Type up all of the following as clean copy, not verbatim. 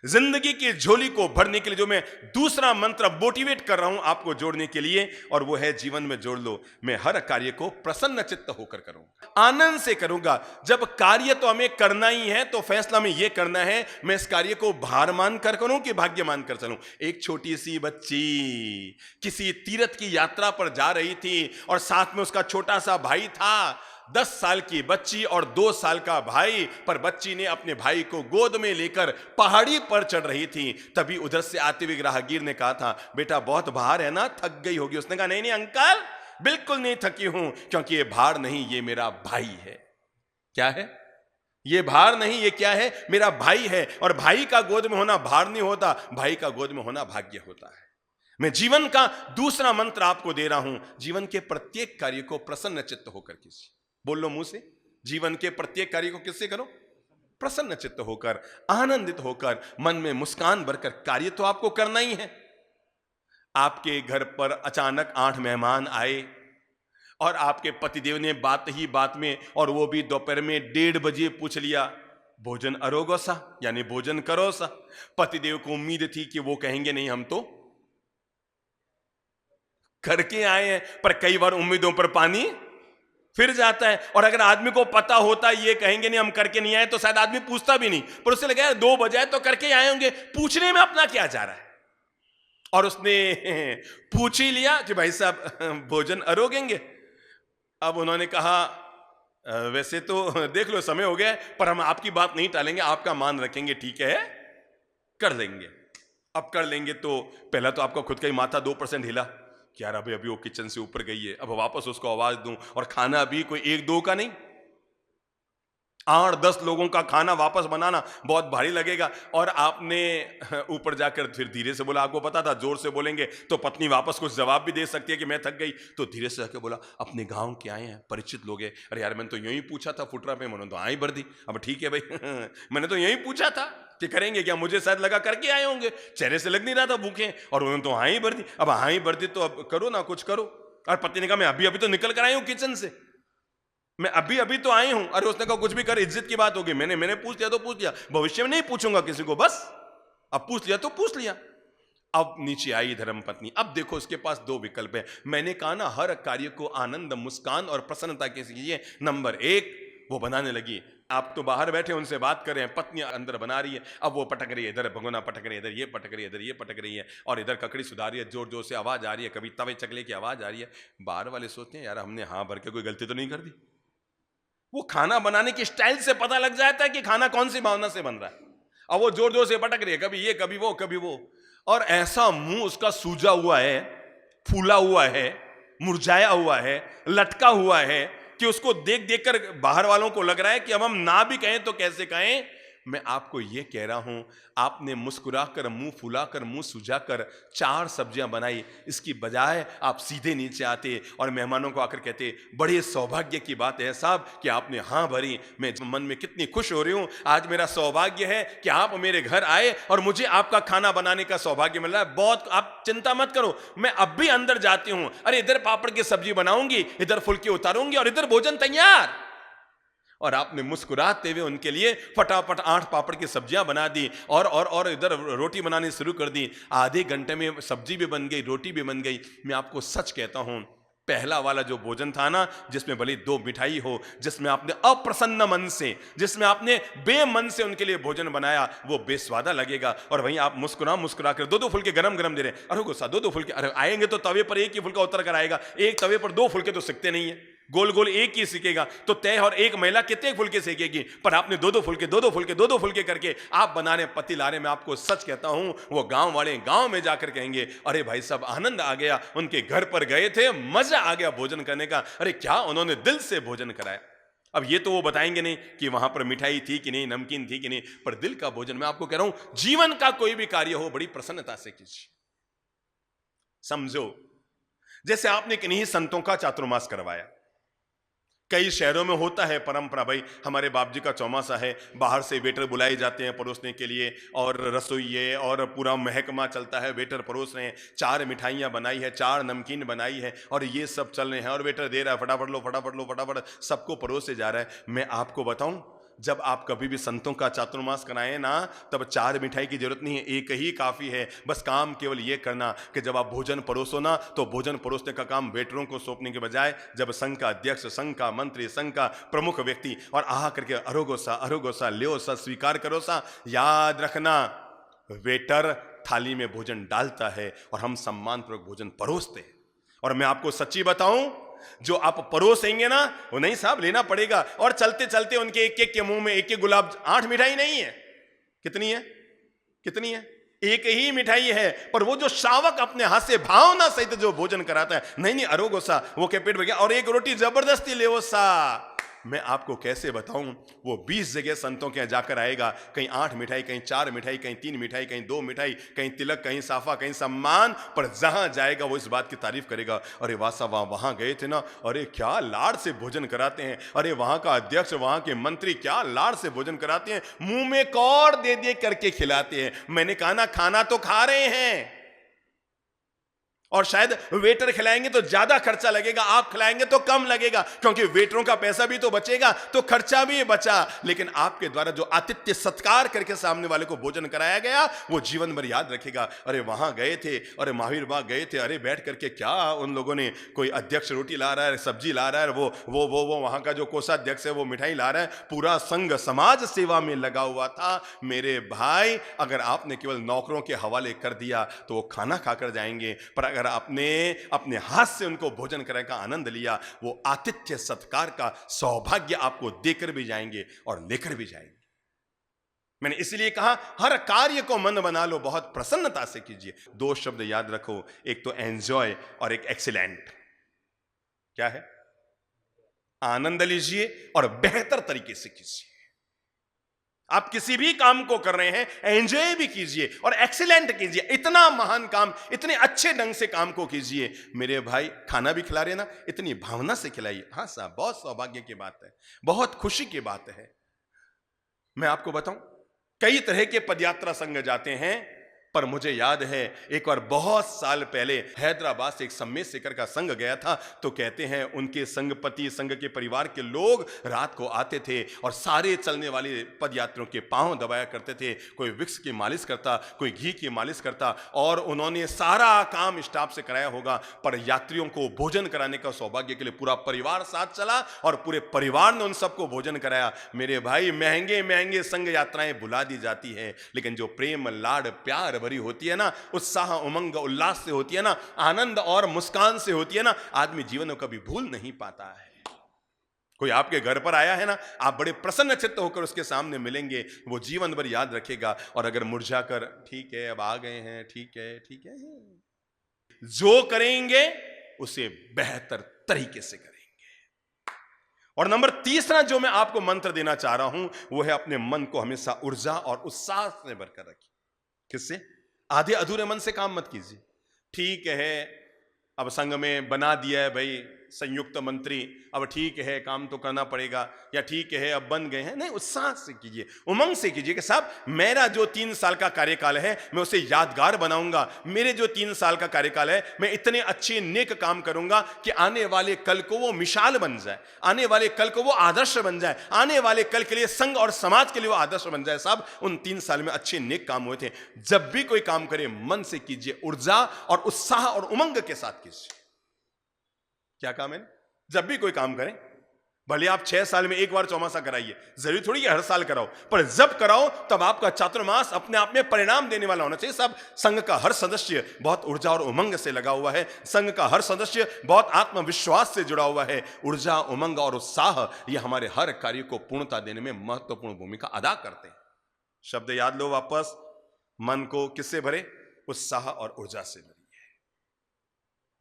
जिंदगी की झोली को भरने के लिए जो मैं दूसरा मंत्र मोटिवेट कर रहा हूं आपको जोड़ने के लिए, और वो है जीवन में जोड़ लो, मैं हर कार्य को प्रसन्न चित्त होकर करूंगा, आनंद से करूंगा। जब कार्य तो हमें करना ही है तो फैसला में यह करना है, मैं इस कार्य को भार मान कर करूं कि भाग्य मान कर चलूं। एक छोटी सी बच्ची किसी तीर्थ की यात्रा पर जा रही थी और साथ में उसका छोटा सा भाई था। 10 साल की बच्ची और 2 साल का भाई, पर बच्ची ने अपने भाई को गोद में लेकर पहाड़ी पर चढ़ रही थी। तभी उधर से आते हुए राहगीर ने कहा था, बेटा बहुत भार है ना, थक गई होगी। उसने कहा, नहीं नहीं अंकल, बिल्कुल नहीं थकी हूं, क्योंकि ये भार नहीं, ये मेरा भाई है। क्या है ये? भार नहीं, ये क्या है? मेरा भाई है। और भाई का गोद में होना भार नहीं होता, भाई का गोद में होना भाग्य होता है। मैं जीवन का दूसरा मंत्र आपको दे रहा हूं, जीवन के प्रत्येक कार्य को प्रसन्न चित्त होकर किसी, बोल लो मुंह से, जीवन के प्रत्येक कार्य को किससे करो? प्रसन्न चित्त होकर, आनंदित होकर, मन में मुस्कान भरकर। कार्य तो आपको करना ही है। आपके घर पर अचानक 8 मेहमान आए और आपके पतिदेव ने बात ही बात में, और वो भी दोपहर में 1:30 बजे पूछ लिया, भोजन अरोगो सा, यानी भोजन करो सा। पतिदेव को उम्मीद थी कि वो कहेंगे नहीं, हम तो करके आए हैं, पर कई बार उम्मीदों पर पानी फिर जाता है। और अगर आदमी को पता होता ये कहेंगे नहीं हम करके नहीं आए, तो शायद आदमी पूछता भी नहीं, पर उससे लगा 2 बजे तो करके आए होंगे, पूछने में अपना क्या जा रहा है। और उसने पूछ ही लिया कि भाई साहब भोजन अरोगेंगे। अब उन्होंने कहा, वैसे तो देख लो समय हो गया, पर हम आपकी बात नहीं टालेंगे, आपका मान रखेंगे, ठीक है कर लेंगे। अब कर लेंगे तो पहला तो आपका खुद का ही माथा 2% हिला कि यार अभी वो किचन से ऊपर गई है, अब वापस उसको आवाज दूं, और खाना भी कोई 1-2 का नहीं, 8-10 लोगों का खाना वापस बनाना बहुत भारी लगेगा। और आपने ऊपर जाकर फिर धीरे से बोला, आपको पता था जोर से बोलेंगे तो पत्नी वापस कुछ जवाब भी दे सकती है कि मैं थक गई, तो धीरे से जाकर बोला, अपने गांव के आए हैं, परिचित लोग हैं। अरे यार मैंने तो यही पूछा था फुटरा पे, मैंने तो हाँ ही भर दी। अब ठीक है भाई मैंने तो यही पूछा था कि करेंगे क्या, मुझे शायद लगा करके आए होंगे, चेहरे से लग नहीं रहा था भूखे, और उन्होंने तो हाँ ही भर दी। अब हाँ ही भर दी तो अब करो ना, कुछ करो। और पत्नी ने कहा, मैं अभी अभी तो निकल कर आई हूं किचन से, मैं अभी अभी तो आई हूं। अरे उसने कहा, कुछ भी कर, इज्जत की बात होगी, मैंने पूछ लिया तो पूछ लिया, भविष्य में नहीं पूछूंगा किसी को, बस अब पूछ लिया तो पूछ लिया। अब नीचे आई धर्मपत्नी। अब देखो उसके पास 2 विकल्प है। मैंने कहा ना, हर कार्य को आनंद, मुस्कान और प्रसन्नता के लिए। नंबर 1 वो बनाने लगी। आप तो बाहर बैठे उनसे बात कर रहे हैं, पत्नी अंदर बना रही है। अब वो पटक रही है, इधर भगोना पटक रही है, इधर ये पटक रही है, इधर ये पटक रही है, और इधर ककड़ी सुधार रही है, जोर जोर से आवाज आ रही है, कभी तवे चकले की आवाज आ रही है। बाहर वाले सोचते हैं, यार हमने हाँ भर के कोई गलती तो नहीं कर दी। वो खाना बनाने की स्टाइल से पता लग जाता है कि खाना कौन सी भावना से बन रहा है। अब वो जोर जोर से पटक रही है, कभी ये कभी वो कभी वो, और ऐसा मुंह उसका सूजा हुआ है, फूला हुआ है, मुरझाया हुआ है, लटका हुआ है, कि उसको देख देख कर बाहर वालों को लग रहा है कि अब हम ना भी कहें तो कैसे कहें। मैं आपको यह कह रहा हूं, आपने मुस्कुराकर, मुंह फुलाकर, मुंह सुझाकर 4 सब्जियां बनाई, इसकी बजाय आप सीधे नीचे आते और मेहमानों को आकर कहते, बड़े सौभाग्य की बात है साहब कि आपने हाँ भरी, मैं मन में कितनी खुश हो रही हूं, आज मेरा सौभाग्य है कि आप मेरे घर आए और मुझे आपका खाना बनाने का सौभाग्य मिल रहा है। बहुत, आप चिंता मत करो, मैं अब भी अंदर जाती हूं, अरे इधर पापड़ की सब्जी बनाऊंगी, इधर फुलके उतारूंगी, और इधर भोजन तैयार। और आपने मुस्कुराते हुए उनके लिए फटाफट 8 पापड़ की सब्जियां बना दी, और इधर रोटी बनानी शुरू कर दी। आधे घंटे में सब्जी भी बन गई, रोटी भी बन गई। मैं आपको सच कहता हूं, पहला वाला जो भोजन था ना, जिसमें भले 2 मिठाई हो, जिसमें आपने अप्रसन्न मन से, जिसमें आपने बेमन से उनके लिए भोजन बनाया, वो बेस्वादा लगेगा। और वहीं आप मुस्कुरा कर 2-2 फुलके गरम गरम दे रहे हैं। अरे गुस्सा 2-2 फुलके, अरे आएंगे तो तवे पर एक ही फुलका उतर कर आएगा, एक तवे पर 2 फुलके तो सिकते नहीं है, गोल गोल एक ही सेकेगा तो तय, और एक महिला कितने फुलके सेकेगी, पर आपने 2-2 फुलके 2-2 फुलके 2-2 फुलके करके आप बना रहे, पति ला रहे। मैं आपको सच कहता हूं, वो गांव वाले गांव में जाकर कहेंगे, अरे भाई साहब आनंद आ गया, उनके घर पर गए थे, मजा आ गया भोजन करने का, अरे क्या उन्होंने दिल से भोजन कराया। अब ये तो वो बताएंगे नहीं कि वहां पर मिठाई थी कि नहीं, नमकीन थी कि नहीं, पर दिल का भोजन। मैं आपको कह रहा हूं, जीवन का कोई भी कार्य हो, बड़ी प्रसन्नता से कीजिए। समझो जैसे आपने किन्हीं संतों का चातुर्मास करवाया, कई शहरों में होता है परंपरा, भाई हमारे बाप जी का चौमासा है, बाहर से वेटर बुलाए जाते हैं परोसने के लिए, और रसोइये और पूरा महकमा चलता है, वेटर परोस रहे हैं, 4 मिठाइयाँ बनाई है, 4 नमकीन बनाई है, और ये सब चल रहे हैं, और वेटर दे रहा है, फटाफट लो फटाफट लो फटाफट, सबको परोसे जा रहा है। मैं आपको बताऊं, जब आप कभी भी संतों का चातुर्मास कराएं ना, तब 4 मिठाई की जरूरत नहीं है, एक ही काफी है। बस काम केवल ये करना कि जब आप भोजन परोसो ना, तो भोजन परोसने का काम वेटरों को सौंपने के बजाय जब संघ का अध्यक्ष, संघ का मंत्री, संघ का प्रमुख व्यक्ति और आहा करके अरोगो सा लियो सा, स्वीकार करो सा, याद रखना वेटर थाली में भोजन डालता है और हम सम्मानपूर्वक भोजन परोसते हैं। और मैं आपको सच्ची बताऊं, जो आप परोसेंगे ना, वो नहीं साहब लेना पड़ेगा, और चलते चलते उनके एक एक के मुंह में एक एक गुलाब, 8 मिठाई नहीं है, कितनी है, कितनी है, एक ही मिठाई है, पर वो जो शावक अपने हाथ से भावना सहित जो भोजन कराता है, नहीं अरोगो सा, वो के पेट भर गया और एक रोटी जबरदस्ती ले वो सा। मैं आपको कैसे बताऊं, वो 20 जगह संतों के यहाँ जाकर आएगा, कहीं 8 मिठाई, कहीं 4 मिठाई, कहीं 3 मिठाई, कहीं 2 मिठाई, कहीं तिलक, कहीं साफा, कहीं सम्मान, पर जहां जाएगा वो इस बात की तारीफ करेगा, अरे वासा वहां गए थे ना, अरे क्या लाड़ से भोजन कराते हैं, अरे वहां का अध्यक्ष, वहां के मंत्री क्या लाड़ से भोजन कराते हैं, मुंह में कौड़ दे दे करके खिलाते हैं। मैंने कहा ना, खाना तो खा रहे हैं, और शायद वेटर खिलाएंगे तो ज्यादा खर्चा लगेगा, आप खिलाएंगे तो कम लगेगा, क्योंकि वेटरों का पैसा भी तो बचेगा, तो खर्चा भी बचा। लेकिन आपके द्वारा जो आतिथ्य सत्कार करके सामने वाले को भोजन कराया गया, वो जीवन भर याद रखेगा, अरे वहां गए थे, अरे महावीर बाग गए थे, अरे बैठ करके क्या उन लोगों ने, कोई अध्यक्ष रोटी ला रहा है, सब्जी ला रहा है, वो वहां का जो कोषाध्यक्ष है वो मिठाई ला रहा है, पूरा संघ समाज सेवा में लगा हुआ था। मेरे भाई, अगर आपने केवल नौकरों के हवाले कर दिया तो वो खाना खाकर जाएंगे, पर अगर आपने अपने हाथ से उनको भोजन कराने का आनंद लिया, वो आतिथ्य सत्कार का सौभाग्य आपको देकर भी जाएंगे और लेकर भी जाएंगे। मैंने इसलिए कहा, हर कार्य को मन बना लो, बहुत प्रसन्नता से कीजिए। 2 शब्द याद रखो, एक तो एंजॉय और एक एक्सीलेंट। क्या है? आनंद लीजिए और बेहतर तरीके से कीजिए। आप किसी भी काम को कर रहे हैं, एंजॉय भी कीजिए और एक्सीलेंट कीजिए, इतना महान काम, इतने अच्छे ढंग से काम को कीजिए। मेरे भाई, खाना भी खिला रहे ना, इतनी भावना से खिलाइए। हाँ साहब, बहुत सौभाग्य की बात है, बहुत खुशी की बात है। मैं आपको बताऊं, कई तरह के पदयात्रा संघ जाते हैं, पर मुझे याद है एक बार बहुत साल पहले हैदराबाद से एक सम्मेद शेखर का संघ गया था, तो कहते हैं उनके संघपति, संघ के परिवार के लोग रात को आते थे और सारे चलने वाले पदयात्रियों के पांव दबाया करते थे। कोई विक्स की मालिश करता, कोई घी की मालिश करता, और उन्होंने सारा काम स्टाफ से कराया होगा, पर यात्रियों को भोजन कराने का सौभाग्य के लिए पूरा परिवार साथ चला और पूरे परिवार ने उन सबको भोजन कराया। मेरे भाई, महंगे महंगे संघ यात्राएं भुला दी जाती है, लेकिन जो प्रेम, लाड़, प्यार भरी होती है ना, उत्साह, उमंग, उल्लास से होती है ना, आनंद और मुस्कान से होती है ना, आदमी जीवन में कभी भूल नहीं पाता है। कोई आपके घर पर आया है ना, आप बड़े प्रसन्न चित्त होकर उसके सामने मिलेंगे, वो जीवन भर याद रखेगा। और अगर मुरझाकर, ठीक है अब आ गए हैं, ठीक है ठीक है, जो करेंगे उसे बेहतर तरीके से करेंगे। और नंबर 3 जो मैं आपको मंत्र देना चाह रहा हूं, वो है अपने मन को हमेशा ऊर्जा और उत्साह से भरकर रखिए। किससे? आधे अधूरे मन से काम मत कीजिए। ठीक है, अब संघ में बना दिया है भाई संयुक्त मंत्री, अब ठीक है काम तो करना पड़ेगा, या ठीक है अब बन गए हैं, नहीं, उत्साह से कीजिए, उमंग से कीजिए कि साहब मेरा जो 3 साल का कार्यकाल है मैं उसे यादगार बनाऊंगा। मेरे जो 3 साल का कार्यकाल है मैं इतने अच्छे नेक काम करूंगा कि आने वाले कल को वो मिसाल बन जाए, आने वाले कल को वो आदर्श बन जाए, आने वाले कल के लिए संघ और समाज के लिए वो आदर्श बन जाए। साहब उन 3 साल में अच्छे नेक काम हुए थे। जब भी कोई काम करे मन से कीजिए, ऊर्जा और उत्साह और उमंग के साथ कीजिए। क्या काम है? जब भी कोई काम करें, भले आप 6 साल में एक बार चौमासा कराइए, जरूरी थोड़ी कि हर साल कराओ, पर जब कराओ तब आपका चातुर्मास अपने आप में परिणाम देने वाला होना चाहिए। सब संघ का हर सदस्य बहुत ऊर्जा और उमंग से लगा हुआ है, संघ का हर सदस्य बहुत आत्मविश्वास से जुड़ा हुआ है। ऊर्जा, उमंग और उत्साह ये हमारे हर कार्य को पूर्णता देने में महत्वपूर्ण भूमिका अदा करते हैं। शब्द याद लो वापस, मन को किससे भरे? उत्साह और ऊर्जा से भरे।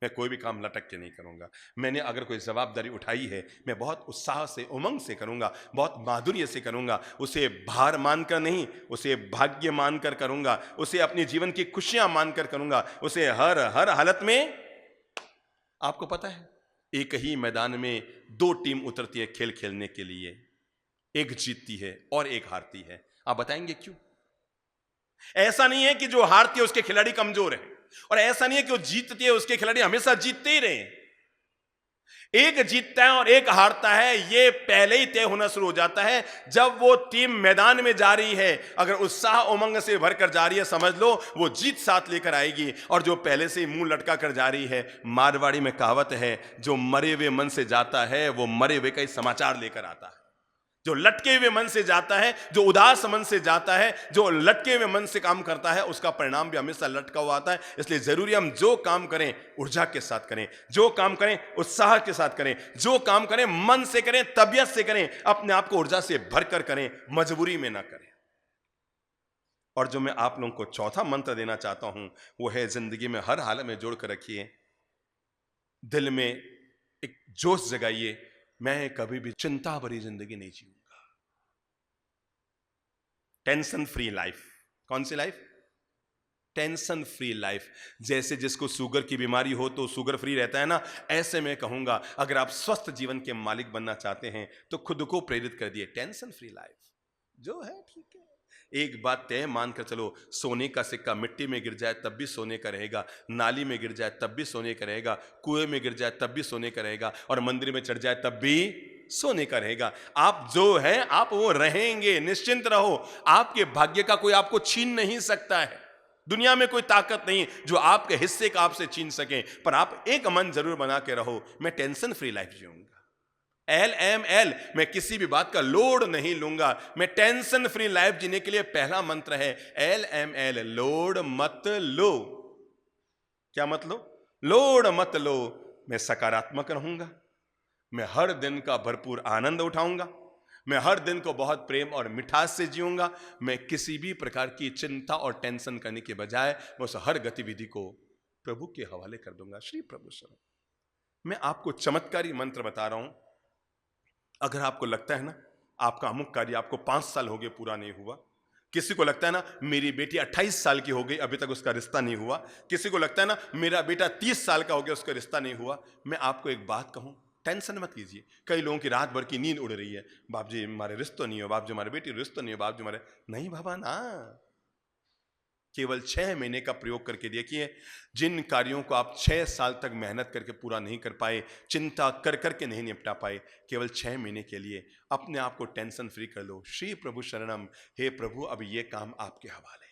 मैं कोई भी काम लटक के नहीं करूंगा। मैंने अगर कोई जवाबदारी उठाई है, मैं बहुत उत्साह से, उमंग से करूंगा, बहुत माधुर्य से करूंगा। उसे भार मानकर नहीं, उसे भाग्य मानकर करूंगा, उसे अपने जीवन की खुशियां मानकर करूंगा, उसे हर हालत में। आपको पता है, एक ही मैदान में 2 टीम उतरती है खेल खेलने के लिए, एक जीतती है और एक हारती है। आप बताएंगे क्यों? ऐसा नहीं है कि जो हारती है उसके खिलाड़ी कमजोर है, और ऐसा नहीं है कि वो जीतती है उसके खिलाड़ी हमेशा जीतते ही रहे। एक जीतता है और एक हारता है, ये पहले ही तय होना शुरू हो जाता है जब वो टीम मैदान में जा रही है। अगर उत्साह उमंग से भरकर जा रही है, समझ लो वो जीत साथ लेकर आएगी। और जो पहले से ही मुंह लटका कर जा रही है, मारवाड़ी में कहावत है, जो मरे हुए मन से जाता है वो मरे हुए का ही समाचार लेकर आता है। जो लटके हुए मन से जाता है, जो उदास मन से जाता है, जो लटके हुए मन से काम करता है, उसका परिणाम भी हमेशा लटका हुआ आता है। इसलिए जरूरी हम जो काम करें ऊर्जा के साथ करें, जो काम करें उत्साह के साथ करें, जो काम करें मन से करें, तबियत से करें, अपने आप को ऊर्जा से भरकर करें, मजबूरी में ना करें। और जो मैं आप लोगों को चौथा मंत्र देना चाहता हूं वो है, जिंदगी में हर हाल में जोड़ कर रखिए, दिल में एक जोश जगाइए, मैं कभी भी चिंता भरी जिंदगी नहीं जीऊंगा। Tension free life. कौन सी लाइफ? Tension free life. जैसे जिसको शुगर की बीमारी हो तो शुगर फ्री रहता है ना, ऐसे मैं कहूंगा अगर आप स्वस्थ जीवन के मालिक बनना चाहते हैं तो खुद को प्रेरित कर दिए, टेंशन फ्री लाइफ जो है ठीक है। एक बात तय मानकर चलो, सोने का सिक्का मिट्टी में गिर जाए तब भी सोने का रहेगा, नाली में गिर जाए तब भी सोने का रहेगा, कुएं में गिर जाए तब भी सोने का रहेगा, और मंदिर में चढ़ जाए तब भी सोने का रहेगा। आप जो है आप वो रहेंगे, निश्चिंत रहो। आपके भाग्य का कोई आपको छीन नहीं सकता है। दुनिया में कोई ताकत नहीं जो आपके हिस्से का आपसे छीन सके। पर आप एक मन जरूर बना के रहो, मैं टेंशन फ्री लाइफ जीऊंगा। LML, मैं किसी भी बात का लोड नहीं लूंगा। मैं टेंशन फ्री लाइफ जीने के लिए पहला मंत्र है LML, लोड मत लो। क्या मत लो? लोड मत लो। मैं सकारात्मक रहूंगा, मैं हर दिन का भरपूर आनंद उठाऊंगा, मैं हर दिन को बहुत प्रेम और मिठास से जीऊंगा। मैं किसी भी प्रकार की चिंता और टेंशन करने के बजाय बस हर गतिविधि को प्रभु के हवाले कर दूंगा। श्री प्रभु शरण। मैं आपको चमत्कारी मंत्र बता रहा हूं। अगर आपको लगता है ना आपका अमुक कार्य आपको 5 साल हो गए पूरा नहीं हुआ, किसी को लगता है ना मेरी बेटी 28 साल की हो गई अभी तक उसका रिश्ता नहीं हुआ, किसी को लगता है ना मेरा बेटा 30 साल का हो गया उसका रिश्ता नहीं हुआ, मैं आपको एक बात कहूं, टेंशन मत कीजिए। कई लोगों की रात भर की नींद उड़ रही है, बाप जी हमारे रिश्ता नहीं हो, बाप जी हमारे बेटी रिश्ता नहीं हो, बाप जी हमारे नहीं। बाबा ना, केवल 6 महीने का प्रयोग करके देखिए। जिन कार्यों को आप 6 साल तक मेहनत करके पूरा नहीं कर पाए, चिंता कर करके नहीं निपटा पाए, केवल 6 महीने के लिए अपने आप को टेंशन फ्री कर लो। श्री प्रभु शरणम। हे प्रभु, अब ये काम आपके हवाले।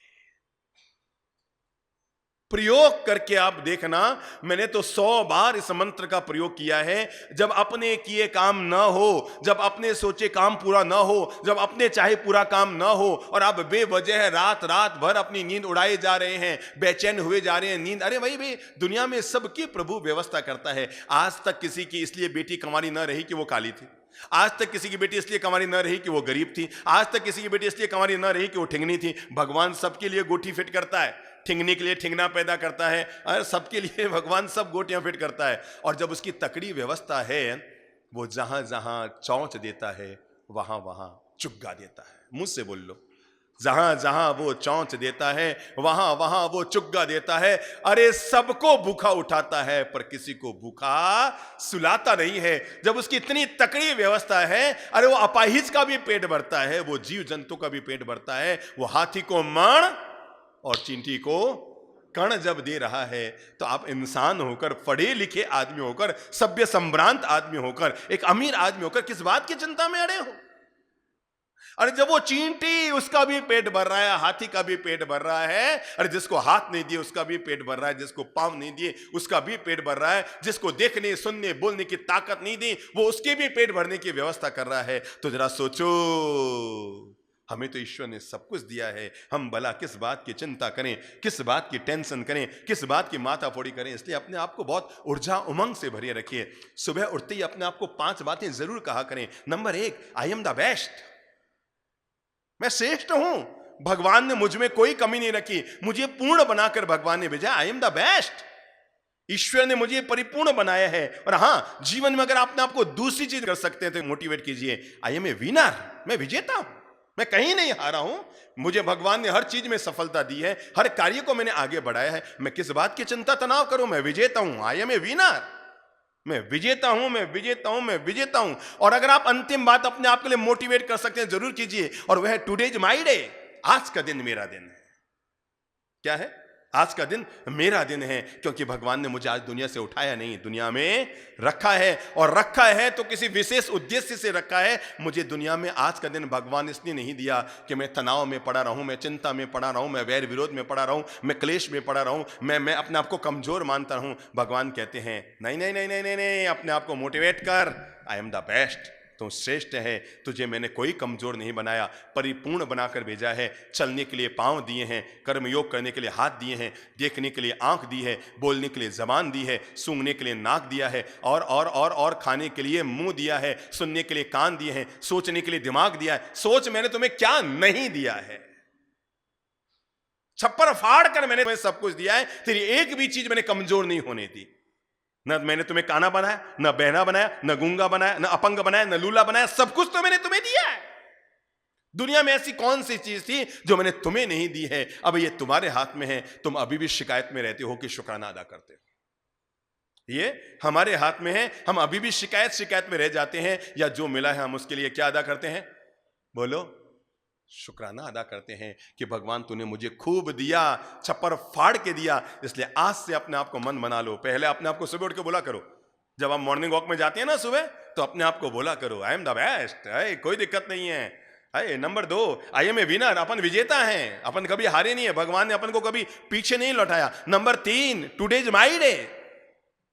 प्रयोग करके आप देखना, मैंने तो 100 बार इस मंत्र का प्रयोग किया है। जब अपने किए काम ना हो, जब अपने सोचे काम पूरा ना हो, जब अपने चाहे पूरा काम ना हो और आप बेवजह रात रात भर अपनी नींद उड़ाए जा रहे हैं, बेचैन हुए जा रहे हैं नींद। अरे भाई दुनिया में सबकी प्रभु व्यवस्था करता है। आज तक किसी की इसलिए बेटी कंवारी ना रही कि वो काली थी, आज तक किसी की बेटी इसलिए कंवारी न रही कि वो गरीब थी, आज तक किसी की बेटी इसलिए कंवारी न रही कि वो ठिंगनी थी। भगवान सबके लिए गोटी फिट करता है, ठिंगनी के लिए ठिंगना पैदा करता है, और सबके लिए भगवान सब गोटियां फिट करता है। और जब उसकी तकड़ी व्यवस्था है, वो जहां जहां चौंच देता है वहां वहां चुग्गा देता है। मुझसे बोल लो, जहां जहां वो चौंच देता है वहां वहां वो चुग्गा देता है। अरे सबको भूखा उठाता है पर किसी को भूखा सुलाता नहीं है। जब उसकी इतनी तकड़ी व्यवस्था है, अरे वो अपाहिज का भी पेट भरता है, वो जीव जंतु का भी पेट भरता है। वो हाथी को मण और चींटी को कण जब दे रहा है, तो आप इंसान होकर, पढ़े लिखे आदमी होकर, सभ्य संभ्रांत आदमी होकर, एक अमीर आदमी होकर किस बात की चिंता में अड़े हो? अरे जब वो चींटी, उसका भी पेट भर रहा है, हाथी का भी पेट भर रहा है। अरे जिसको हाथ नहीं दिए उसका भी पेट भर रहा है, जिसको पांव नहीं दिए उसका भी पेट भर रहा है, जिसको देखने सुनने बोलने की ताकत नहीं दी वो उसके भी पेट भरने की व्यवस्था कर रहा है। तो जरा सोचो, हमें तो ईश्वर ने सब कुछ दिया है, हम भला किस बात की चिंता करें, किस बात की टेंशन करें, किस बात की माथा फोड़ी करें। इसलिए अपने आप को बहुत ऊर्जा उमंग से भरे रखिए। सुबह उठते ही अपने आप को 5 बातें जरूर कहा करें। Number 1, I am the best, मैं श्रेष्ठ हूं, भगवान ने मुझ में कोई कमी नहीं रखी, मुझे पूर्ण बनाकर भगवान ने भेजा। आई एम द बेस्ट, ईश्वर ने मुझे परिपूर्ण बनाया है। और हां, जीवन में अगर आपने आपको दूसरी चीज कर सकते हैं तो मोटिवेट कीजिए, आई एम ए विनर, मैं विजेता हूं, मैं कहीं नहीं हारा हूं, मुझे भगवान ने हर चीज में सफलता दी है, हर कार्य को मैंने आगे बढ़ाया है, मैं किस बात की चिंता तनाव करूं, मैं विजेता हूं। आई एम ए विनर, मैं विजेता हूं, मैं विजेता हूं, मैं विजेता हूं। और अगर आप अंतिम बात अपने आप के लिए मोटिवेट कर सकते हैं जरूर कीजिए, और वह टुडे इज माय डे, आज का दिन मेरा दिन है। क्या है? आज का दिन मेरा दिन है, क्योंकि भगवान ने मुझे आज दुनिया से उठाया नहीं, दुनिया में रखा है। और रखा है तो किसी विशेष उद्देश्य से रखा है। मुझे दुनिया में आज का दिन भगवान इसलिए नहीं दिया कि मैं तनाव में पड़ा रहूं, मैं चिंता में पड़ा रहूं, मैं वैर विरोध में पड़ा रहूं, मैं क्लेश में पड़ा रहूं, मैं अपने आप को कमजोर मानता रहूं। भगवान कहते हैं नहीं नहीं नहीं नहीं नहीं नहीं, अपने आप को मोटिवेट कर, आई एम द बेस्ट, तुम श्रेष्ठ है, तुझे मैंने कोई कमजोर नहीं बनाया, परिपूर्ण बनाकर भेजा है। चलने के लिए पांव दिए हैं, कर्मयोग करने के लिए हाथ दिए हैं, देखने के लिए आंख दी है, बोलने के लिए जबान दी है, सूंघने के लिए नाक दिया है, और खाने के लिए मुंह दिया है, सुनने के लिए कान दिए हैं, सोचने के लिए दिमाग दिया है। सोच मैंने तुम्हें क्या नहीं दिया है। छप्पर फाड़ कर मैंने तुम्हें सब कुछ दिया है, तेरी एक भी चीज मैंने कमजोर नहीं होने दी। न मैंने तुम्हें काना बनाया, न बहना बनाया, न गूंगा बनाया, न अपंग बनाया, न लूला बनाया, सब कुछ तो मैंने तुम्हें दिया है। दुनिया में ऐसी कौन सी चीज थी जो मैंने तुम्हें नहीं दी है? अब ये तुम्हारे हाथ में है, तुम अभी भी शिकायत में रहते हो कि शुक्राना अदा करते हो। ये हमारे हाथ में है, हम अभी भी शिकायत में रह जाते हैं, या जो मिला है हम उसके लिए क्या अदा करते हैं? बोलो, शुक्राना अदा करते हैं कि भगवान तूने मुझे खूब दिया, छप्पर फाड़ के दिया। इसलिए आज से अपने आप को मन बना लो। पहले अपने आप को सुबह उठ के बोला करो, जब आप मॉर्निंग वॉक में जाते हैं ना सुबह, तो अपने आप को बोला करो आई एम द बेस्ट, कोई दिक्कत नहीं है। Number 2, I am a winner, अपन विजेता हैं, अपन कभी हारे नहीं है, भगवान ने अपन को कभी पीछे नहीं लौटाया। Number 3, today is my day,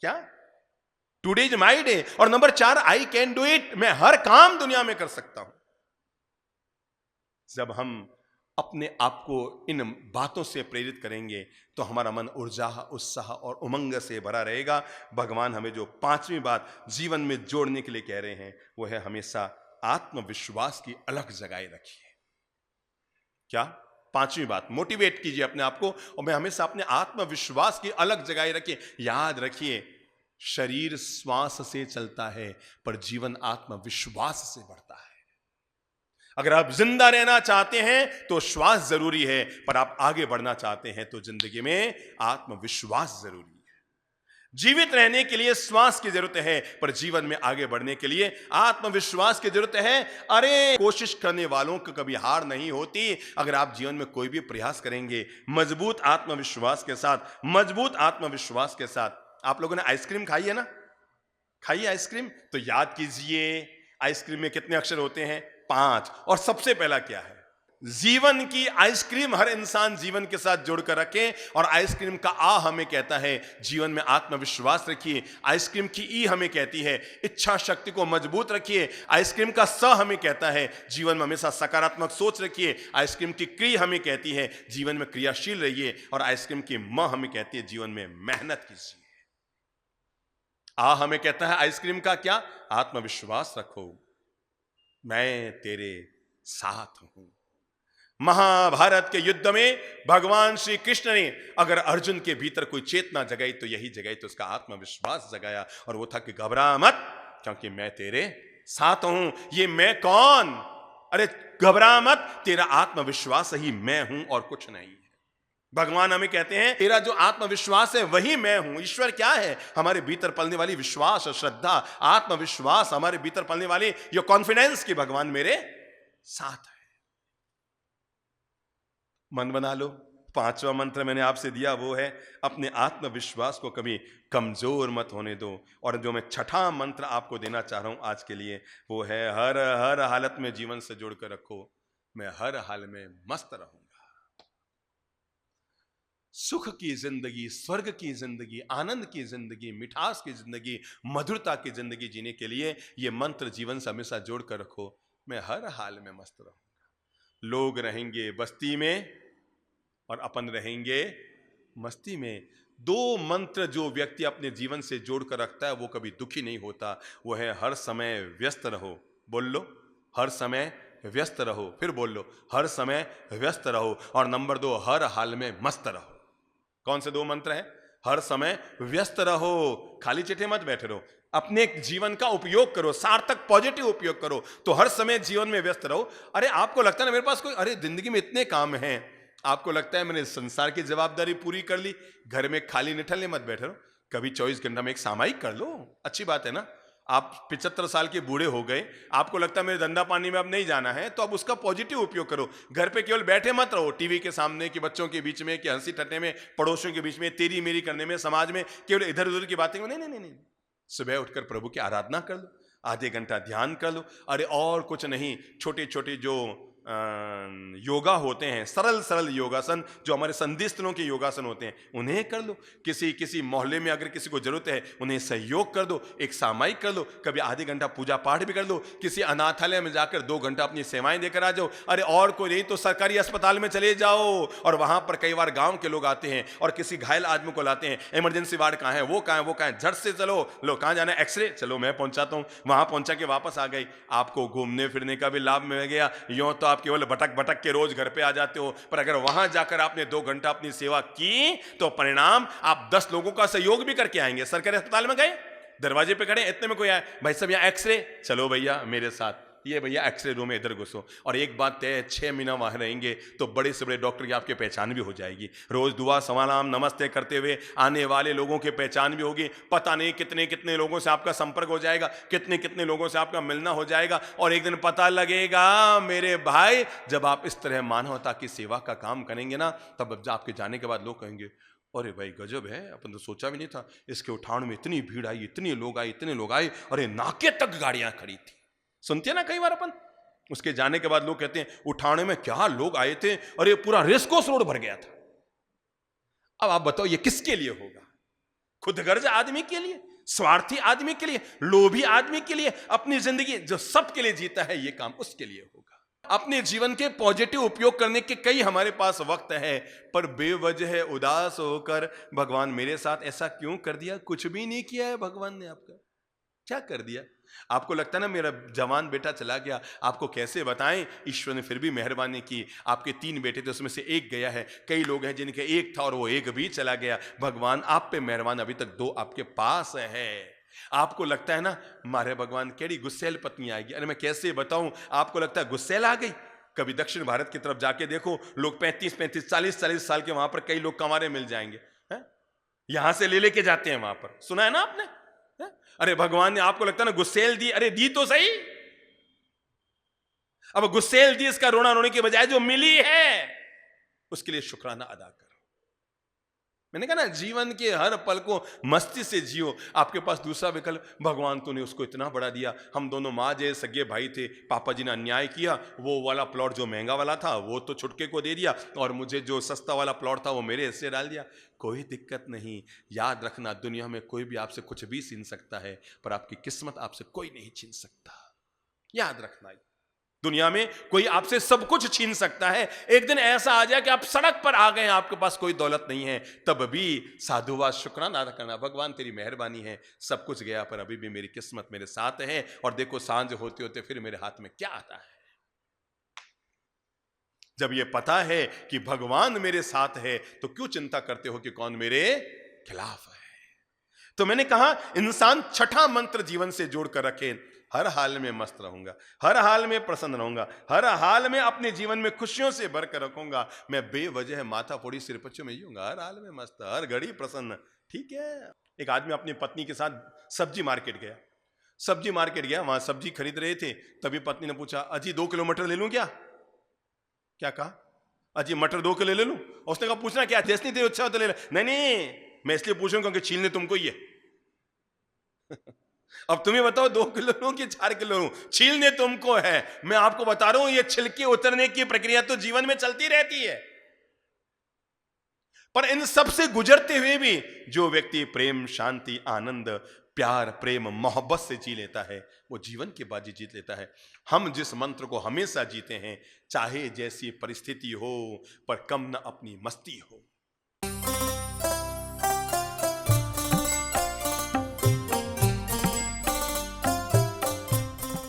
क्या टुडे इज माई डे। और number 4, I can do it, मैं हर काम दुनिया में कर सकता हूं। जब हम अपने आप को इन बातों से प्रेरित करेंगे तो हमारा मन ऊर्जा, उत्साह और उमंग से भरा रहेगा। भगवान हमें जो 5वीं बात जीवन में जोड़ने के लिए कह रहे हैं वो है हमेशा आत्मविश्वास की अलग जगाए रखिए। क्या? 5वीं बात, मोटिवेट कीजिए अपने आप को, और मैं हमेशा अपने आत्मविश्वास की अलग जगाए रखिए। याद रखिए, शरीर श्वास से चलता है पर जीवन आत्मविश्वास से बढ़ता है। अगर आप जिंदा रहना चाहते हैं तो श्वास जरूरी है, पर आप आगे बढ़ना चाहते हैं तो जिंदगी में आत्मविश्वास जरूरी है। जीवित रहने के लिए श्वास की जरूरत है, पर जीवन में आगे बढ़ने के लिए आत्मविश्वास की जरूरत है। अरे, कोशिश करने वालों को कभी हार नहीं होती। अगर आप जीवन में कोई भी प्रयास करेंगे मजबूत आत्मविश्वास के साथ, मजबूत आत्मविश्वास के साथ। आप लोगों ने आइसक्रीम खाई है ना? खाई है आइसक्रीम? तो याद कीजिए आइसक्रीम में कितने अक्षर होते हैं? 5। और सबसे पहला क्या है? जीवन की आइसक्रीम हर इंसान जीवन के साथ जोड़कर रखे। और आइसक्रीम का आ हमें कहता है जीवन में आत्मविश्वास रखिए। आइसक्रीम की ई हमें कहती है इच्छा शक्ति को मजबूत रखिए। आइसक्रीम का स हमें कहता है जीवन में हमेशा सकारात्मक सोच रखिए। आइसक्रीम की क्री हमें कहती है जीवन में क्रियाशील रहिए। और आइसक्रीम की म हमें कहती है जीवन में मेहनत कीजिए। आ हमें कहता है आइसक्रीम का क्या? आत्मविश्वास रखो, मैं तेरे साथ हूं। महाभारत के युद्ध में भगवान श्री कृष्ण ने अगर अर्जुन के भीतर कोई चेतना जगाई तो यही जगाई, तो उसका आत्मविश्वास जगाया, और वो था कि घबरा मत क्योंकि मैं तेरे साथ हूं। ये मैं कौन? अरे घबरा मत, तेरा आत्मविश्वास ही मैं हूं और कुछ नहीं है। भगवान हमें कहते हैं तेरा जो आत्मविश्वास है वही मैं हूं। ईश्वर क्या है? हमारे भीतर पलने वाली विश्वास, श्रद्धा, आत्मविश्वास, हमारे भीतर पलने वाली ये कॉन्फिडेंस कि भगवान मेरे साथ है। मन बना लो। 5वां मंत्र मैंने आपसे दिया वो है अपने आत्मविश्वास को कभी कमजोर मत होने दो। और जो मैं 6ठा मंत्र आपको देना चाह रहा हूं आज के लिए वो है हर हालत में जीवन से जोड़कर रखो, मैं हर हाल में मस्त रहूंगा। सुख की जिंदगी, स्वर्ग की जिंदगी, आनंद की जिंदगी, मिठास की जिंदगी, मधुरता की जिंदगी जीने के लिए ये मंत्र जीवन से हमेशा जोड़कर रखो, मैं हर हाल में मस्त रहूंगा। लोग रहेंगे बस्ती में और अपन रहेंगे मस्ती में। 2 मंत्र जो व्यक्ति अपने जीवन से जोड़कर रखता है वो कभी दुखी नहीं होता। वो है हर समय व्यस्त रहो, बोल लो, हर समय व्यस्त रहो, फिर बोल लो, हर समय व्यस्त रहो। और नंबर 2, हर हाल में मस्त रहो। कौन से 2 मंत्र हैं? हर समय व्यस्त रहो, खाली चिट्ठे मत बैठे रहो, अपने जीवन का उपयोग करो, सार्थक पॉजिटिव उपयोग करो, तो हर समय जीवन में व्यस्त रहो। अरे आपको लगता है ना मेरे पास कोई, अरे जिंदगी में इतने काम हैं, आपको लगता है मैंने संसार की जवाबदारी पूरी कर ली, घर में खाली निठल्ले मत बैठे रहो, कभी 24 घंटा में एक सामायिक कर लो, अच्छी बात है ना। आप 75 साल के बूढ़े हो गए, आपको लगता है मेरे धंधा पानी में अब नहीं जाना है, तो अब उसका पॉजिटिव उपयोग करो। घर पे केवल बैठे मत रहो टीवी के सामने, कि बच्चों के बीच में, कि हंसी ठट्टे में, पड़ोसियों के बीच में तेरी मेरी करने में, समाज में केवल इधर उधर की बातें। नहीं नहीं नहीं नहीं, सुबह उठकर प्रभु की आराधना कर लो, आधे घंटा ध्यान कर लो। अरे और कुछ नहीं, छोटे छोटे जो योगा होते हैं, सरल सरल योगासन जो हमारे संधिस्थलों के योगासन होते हैं, उन्हें कर लो। किसी मोहल्ले में अगर किसी को जरूरत है, उन्हें सहयोग कर दो, एक सामायिक कर लो। कभी आधे घंटा पूजा पाठ भी कर लो, किसी अनाथालय में जाकर 2 घंटा अपनी सेवाएं देकर आ जाओ। अरे और कोई नहीं तो सरकारी अस्पताल में चले जाओ, और वहां पर कई बार गांव के लोग आते हैं और किसी घायल आदमी को लाते हैं, इमरजेंसी वार्ड कहाँ है, वो कहाँ है, झट से चलो, लो कहाँ जाना है, एक्सरे, चलो मैं पहुंचाता हूं। वहां पहुंचा के वापस आ गई, आपको घूमने फिरने का भी लाभ मिल गया। यूं तो आप केवल भटक भटक के रोज घर पे आ जाते हो, पर अगर वहां जाकर आपने 2 घंटा अपनी सेवा की, तो परिणाम आप 10 लोगों का सहयोग भी करके आएंगे। सरकारी अस्पताल में गए, दरवाजे पे खड़े, इतने में कोई आया, भाई साहब यहाँ एक्सरे, चलो भैया मेरे साथ, ये भैया एक्सरे रूम में इधर घुसो। और एक बात तय है, 6 महीना वहां रहेंगे तो बड़े से बड़े डॉक्टर की आपकी पहचान भी हो जाएगी। रोज दुआ सलाम नमस्ते करते हुए आने वाले लोगों की पहचान भी होगी। पता नहीं कितने कितने लोगों से आपका संपर्क हो जाएगा, कितने कितने लोगों से आपका मिलना हो जाएगा। और एक दिन पता लगेगा मेरे भाई, जब आप इस तरह मानवता की सेवा का काम करेंगे ना, तब आपके जाने के बाद लोग कहेंगे, अरे भाई गजब है, अपन तो सोचा भी नहीं था, इसके उठान में इतनी भीड़ आई, इतने लोग आए, इतने लोग आए, अरे नाके तक गाड़ियां खड़ी थी। सुनते हैं ना कई बार अपन। उसके जाने के बाद लोग कहते हैं उठाने में क्या लोग आए थे, और ये पूरा रेसकोर्स रोड भर गया था। अब आप बताओ ये किसके लिए होगा? खुदगर्ज आदमी के लिए, स्वार्थी आदमी के लिए, लोभी आदमी के लिए? अपनी जिंदगी जो सबके लिए जीता है, ये काम उसके लिए होगा। अपने जीवन के पॉजिटिव उपयोग करने के कई हमारे पास वक्त है, पर बेवजह उदास होकर भगवान मेरे साथ ऐसा क्यों कर दिया? कुछ भी नहीं किया है भगवान ने आपका, क्या कर दिया? आपको लगता है ना मेरा जवान बेटा चला गया, आपको कैसे बताएं? ईश्वर ने फिर भी मेहरबानी की। आपके 3 बेटे थे, उसमें से 1 गया है। कई लोग हैं जिनके 1 था और वो 1 भी चला गया। भगवान आप पे मेहरबान, अभी तक 2 आपके पास है। आपको लगता है ना मारे भगवान केड़ी गुस्सेल पत्नी आएगी। अरे मैं कैसे बताऊं, आपको लगता है गुस्सेल आ गई? कभी दक्षिण भारत की तरफ जाके देखो, लोग 35-35 40-40 साल के, वहां पर कई लोग कंवारे मिल जाएंगे, यहां से ले लेके जाते हैं वहां पर। सुना है ना आपने? अरे भगवान ने, आपको लगता है ना गुस्सेल दी, अरे दी तो सही। अब गुस्सेल दी, इसका रोना रोने के बजाय जो मिली है उसके लिए शुक्राना अदा करो। मैंने कहा ना, जीवन के हर पल को मस्ती से जियो। आपके पास दूसरा विकल्प, भगवान तूने उसको इतना बड़ा दिया, हम दोनों माँ जैसे सगे भाई थे, पापा जी ने अन्याय किया, वो वाला प्लॉट जो महंगा वाला था वो तो छुटके को दे दिया, और मुझे जो सस्ता वाला प्लॉट था वो मेरे हिस्से डाल दिया। कोई दिक्कत नहीं, याद रखना दुनिया में कोई भी आपसे कुछ भी छीन सकता है, पर आपकी किस्मत आपसे कोई नहीं छीन सकता। याद रखना, दुनिया में कोई आपसे सब कुछ छीन सकता है। एक दिन ऐसा आ जाए कि आप सड़क पर आ गए, आपके पास कोई दौलत नहीं है, तब भी साधुवाद शुक्राना अदा करना, भगवान तेरी मेहरबानी है, सब कुछ गया पर अभी भी मेरी किस्मत मेरे साथ है, और देखो सांझ होते होते फिर मेरे हाथ में क्या आता है। जब ये पता है कि भगवान मेरे साथ है, तो क्यों चिंता करते हो कि कौन मेरे खिलाफ है? तो मैंने कहा इंसान 6ठा मंत्र जीवन से जोड़कर रखे, हर हाल में मस्त रहूंगा, हर हाल में प्रसन्न रहूंगा, हर हाल में अपने जीवन में खुशियों से भरकर रखूंगा, मैं बेवजह माथा फोड़ी सिरपच्चों में यूंगा, हर हाल में मस्त, हर घड़ी प्रसन्न। ठीक है। एक आदमी अपनी पत्नी के साथ सब्जी मार्केट गया, वहां सब्जी खरीद रहे थे, तभी पत्नी ने पूछा, अजी 2 किलो मटर ले लूं क्या? क्या कहा? अजी मटर 2 किलो ले लूं? उसने कहा पूछना क्या, जैसे नहीं अच्छा तो ले ले। नहीं, मैं इसलिए पूछूं क्योंकि छीलने तुमको ही है। अब तुम्हें बताओ 2 किलो लूं कि 4 किलो लूं, छीलने तुमको है। मैं आपको बता रहा हूं ये छिलके उतरने की प्रक्रिया तो जीवन में चलती रहती है, पर इन सब से गुजरते हुए भी जो व्यक्ति प्रेम, शांति, आनंद, प्यार, प्रेम, मोहब्बत से जी लेता है, वो जीवन की बाजी जीत लेता है। हम जिस मंत्र को हमेशा जीते हैं, चाहे जैसी परिस्थिति हो, पर कम न अपनी मस्ती हो।